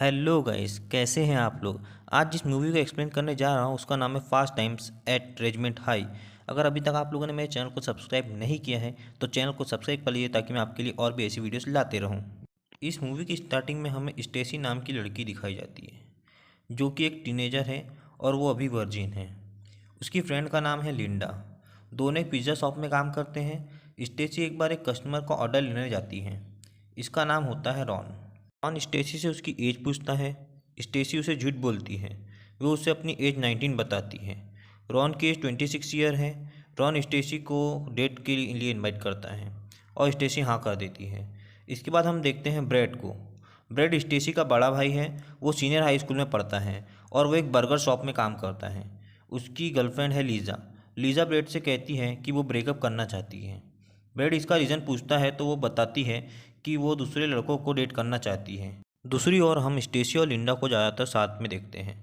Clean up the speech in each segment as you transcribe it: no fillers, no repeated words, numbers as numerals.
Hello guys, कैसे हैं आप लोग। आज जिस मूवी को एक्सप्लेन करने जा रहा हूँ उसका नाम है Fast Times at Ridgemont High. अगर अभी तक आप लोगों ने मेरे चैनल को सब्सक्राइब नहीं किया है तो चैनल को सब्सक्राइब कर लीजिए ताकि मैं आपके लिए और भी ऐसी वीडियोस लाते रहूँ। इस मूवी की स्टार्टिंग में हमें स्टेसी नाम की लड़की दिखाई जाती है जो कि एक टीनेजर है और वो अभी वर्जिन है। उसकी फ्रेंड का नाम है लिंडा। दोनों एक पिज़्ज़ा शॉप में काम करते हैं। स्टेसी एक बार एक कस्टमर का ऑर्डर लेने जाती है। इसका नाम होता है रॉन। रॉन स्टेसी से उसकी एज पूछता है। स्टेसी उसे झूठ बोलती है। वो उसे अपनी एज 19 बताती है। रॉन की एज 26 ईयर है। रॉन स्टेसी को डेट के लिए इनवाइट करता है और स्टेसी हाँ कर देती है। इसके बाद हम देखते हैं ब्रेड को। ब्रेड स्टेसी का बड़ा भाई है। वो सीनियर हाई स्कूल में पढ़ता है और वो एक बर्गर शॉप में काम करता है। उसकी गर्लफ्रेंड है लीज़ा। लीज़ा ब्रेड से कहती है कि वो ब्रेकअप करना चाहती है। ब्रेड इसका रीज़न पूछता है तो वो बताती है कि वो दूसरे लड़कों को डेट करना चाहती है। दूसरी ओर हम स्टेसी और लिंडा को ज़्यादातर साथ में देखते हैं।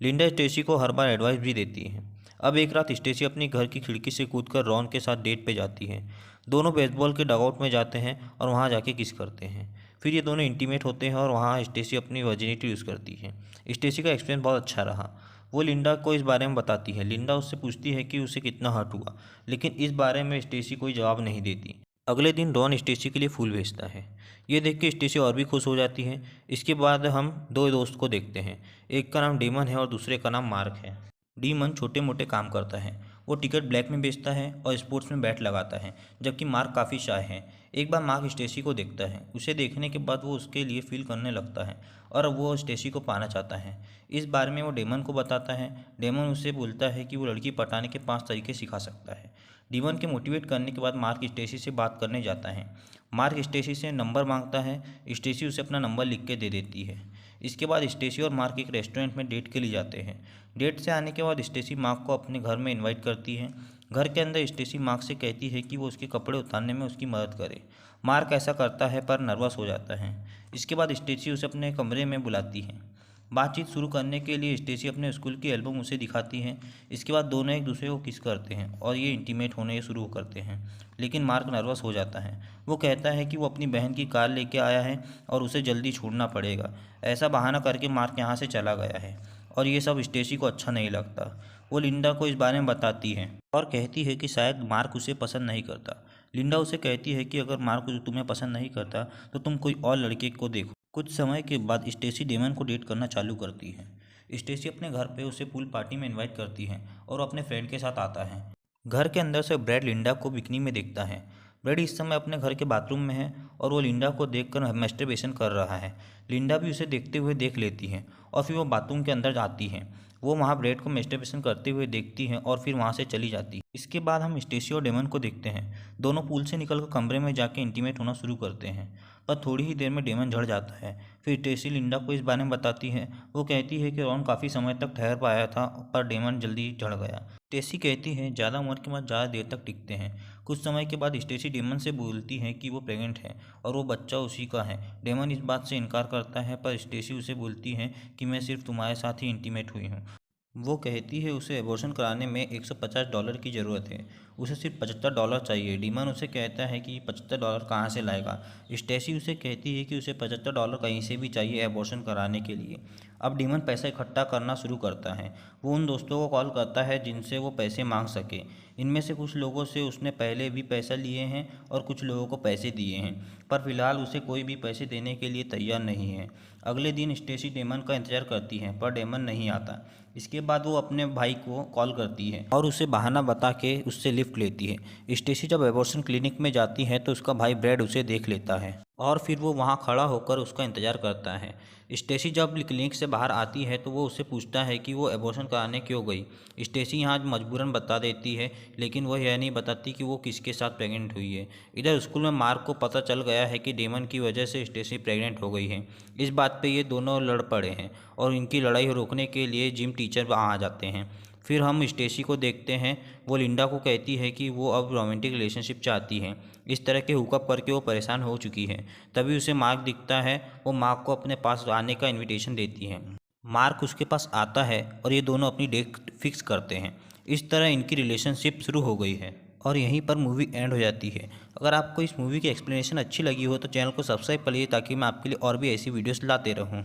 लिंडा स्टेसी को हर बार एडवाइस भी देती है। अब एक रात स्टेसी अपनी घर की खिड़की से कूदकर रॉन के साथ डेट पे जाती है। दोनों बेसबॉल के डगआउट में जाते हैं और वहाँ जाके किस करते हैं। फिर ये दोनों इंटीमेट होते हैं और वहाँ स्टेसी अपनी वर्जिनिटी यूज़ करती है। स्टेसी का एक्सपीरियंस बहुत अच्छा रहा। वो लिंडा को इस बारे में बताती है। लिंडा उससे पूछती है कि उसे कितना हर्ट हुआ, लेकिन इस बारे में स्टेसी कोई जवाब नहीं देती। अगले दिन रॉन स्टेसी के लिए फूल भेजता है। ये देख के स्टेसी और भी खुश हो जाती है। इसके बाद हम दो दोस्त को देखते हैं। एक का नाम डेमन है और दूसरे का नाम मार्क है। डीमन छोटे मोटे काम करता है। वो टिकट ब्लैक में बेचता है और स्पोर्ट्स में बैट लगाता है, जबकि मार्क काफ़ी शाय है। एक बार मार्क स्टेसी को देखता है। उसे देखने के बाद वो उसके लिए फील करने लगता है और वो स्टेसी को पाना चाहता है। इस बारे में वो डेमन को बताता है। डेमन उसे बोलता है कि वो लड़की पटाने के 5 तरीके सिखा सकता है। डीमन के मोटिवेट करने के बाद मार्क स्टेसी से बात करने जाता है। मार्क स्टेसी से नंबर मांगता है। स्टेसी उसे अपना नंबर लिख के दे देती है। इसके बाद स्टेसी और मार्क एक रेस्टोरेंट में डेट के लिए जाते हैं। डेट से आने के बाद स्टेसी मार्क को अपने घर में इनवाइट करती है। घर के अंदर स्टेसी मार्क से कहती है कि वो उसके कपड़े उतारने में उसकी मदद करे। मार्क ऐसा करता है पर नर्वस हो जाता है। इसके बाद स्टेसी उसे अपने कमरे में बुलाती है। बातचीत शुरू करने के लिए स्टेसी अपने स्कूल की एल्बम उसे दिखाती है। इसके बाद दोनों एक दूसरे को किस करते हैं और ये इंटीमेट होने शुरू करते हैं, लेकिन मार्क नर्वस हो जाता है। वो कहता है कि वो अपनी बहन की कार लेके आया है और उसे जल्दी छोड़ना पड़ेगा। ऐसा बहाना करके मार्क यहाँ से चला गया है और ये सब स्टेसी को अच्छा नहीं लगता। वो लिंडा को इस बारे में बताती है और कहती है कि शायद मार्क उसे पसंद नहीं करता। लिंडा उसे कहती है कि अगर मार्क तुम्हें पसंद नहीं करता तो तुम कोई और लड़के को देखो। कुछ समय के बाद स्टेसी डेमन को डेट करना चालू करती है। स्टेसी अपने घर पे उसे पूल पार्टी में इनवाइट करती है और अपने फ्रेंड के साथ आता है। घर के अंदर से ब्रैड लिंडा को बिकनी में देखता है। ब्रैड इस समय अपने घर के बाथरूम में है और वो लिंडा को देखकर मैस्टरबेशन कर रहा है। लिंडा भी उसे देखते हुए देख लेती है और फिर वो बाथरूम के अंदर जाती है। वो वहाँ ब्रैड को मैस्टरबेशन करते हुए देखती है और फिर वहाँ से चली जाती है। इसके बाद हम स्टेसी और डेमन को देखते हैं। दोनों पूल से निकलकर कमरे में जाके इंटीमेट होना शुरू करते हैं, पर थोड़ी ही देर में डेमन झड़ जाता है। फिर स्टेसी लिंडा को इस बारे में बताती है। वो कहती है कि रॉन काफ़ी समय तक ठहर पाया था पर डेमन जल्दी झड़ गया। स्टेसी कहती है ज़्यादा उम्र के बाद ज़्यादा देर तक टिकते हैं। कुछ समय के बाद स्टेसी डेमन से बोलती है कि वो प्रेग्नेंट है और वो बच्चा उसी का है। डेमन इस बात से इनकार करता है पर स्टेसी उसे बोलती है कि मैं सिर्फ तुम्हारे साथ ही इंटीमेट हुई हूँ। वो कहती है उसे एबॉर्शन कराने में $150 की ज़रूरत है। उसे सिर्फ $75 चाहिए। डीमन उसे कहता है कि $75 कहाँ से लाएगा। स्टेसी उसे कहती है कि उसे $75 कहीं से भी चाहिए एबॉर्शन कराने के लिए। अब डीमन पैसा इकट्ठा करना शुरू करता है। वो उन दोस्तों को कॉल करता है जिनसे वो पैसे मांग सके। इनमें से कुछ लोगों से उसने पहले भी पैसा लिए हैं और कुछ लोगों को पैसे दिए हैं, पर फिलहाल उसे कोई भी पैसे देने के लिए तैयार नहीं है। अगले दिन स्टेसी डेमन का इंतजार करती है पर डेमन नहीं आता। इसके बाद वो अपने भाई को कॉल करती है और उसे बहाना बता के उससे लिफ्ट लेती है। स्टेसी जब एबॉर्शन क्लिनिक में जाती है तो उसका भाई ब्रैड उसे देख लेता है और फिर वो वहाँ खड़ा होकर उसका इंतज़ार करता है। स्टेसी जब क्लिनिक से बाहर आती है तो वो उससे पूछता है कि वो एबॉर्शन कराने क्यों गई। स्टेसी यहाँ मजबूरन बता देती है, लेकिन वह यह नहीं बताती कि वो किसके साथ प्रेग्नेंट हुई है। इधर स्कूल में मार्क को पता चल गया है कि डेमन की वजह से स्टेसी प्रेग्नेंट हो गई है। इस बात पे ये दोनों लड़ पड़े हैं और इनकी लड़ाई रोकने के लिए जिम टीचर आ जाते हैं। फिर हम स्टेसी को देखते हैं। वो लिंडा को कहती है कि वो अब रोमांटिक रिलेशनशिप चाहती है। इस तरह के हुकअप करके वो परेशान हो चुकी है। तभी उसे मार्क दिखता है। वो मार्क को अपने पास आने का इनविटेशन देती है। मार्क उसके पास आता है और ये दोनों अपनी डेट फिक्स करते हैं। इस तरह इनकी रिलेशनशिप शुरू हो गई है और यहीं पर मूवी एंड हो जाती है। अगर आपको इस मूवी की एक्सप्लेनेशन अच्छी लगी हो तो चैनल को सब्सक्राइब कर लीजिए ताकि मैं आपके लिए और भी ऐसी वीडियोस लाते रहूं।